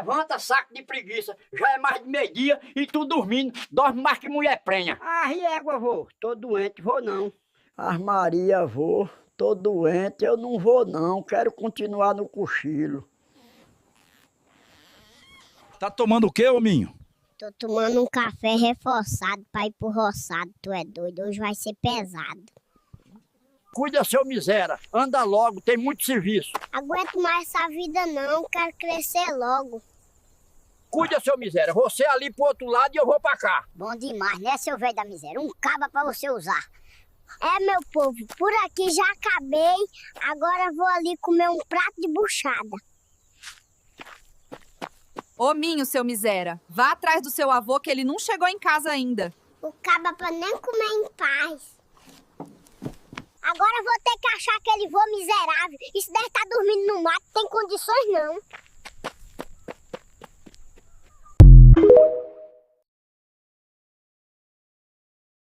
levanta, saco de preguiça. Já é mais de meio-dia e tu dormindo. Dorme mais que mulher prenha. Ah, e égua, vô? Tô doente, vou não. Ah, Maria, vô. Tô doente, eu não vou não. Quero continuar no cochilo. Tá tomando o quê, hominho? Tô tomando um café reforçado pra ir pro roçado. Tu é doido, hoje vai ser pesado. Cuida, seu miséria. Anda logo, tem muito serviço. Aguento mais essa vida não, quero crescer logo. Cuida, seu miséria. Você ali pro outro lado e eu vou pra cá. Bom demais, né, seu velho da miséria? Um caba pra você usar. É, meu povo, por aqui já acabei. Agora vou ali comer um prato de buchada. Hominho, seu miséria, vá atrás do seu avô que ele não chegou em casa ainda. O caba pra nem comer em paz. Agora vou ter que achar aquele vô miserável. Isso deve estar dormindo no mato, tem condições não.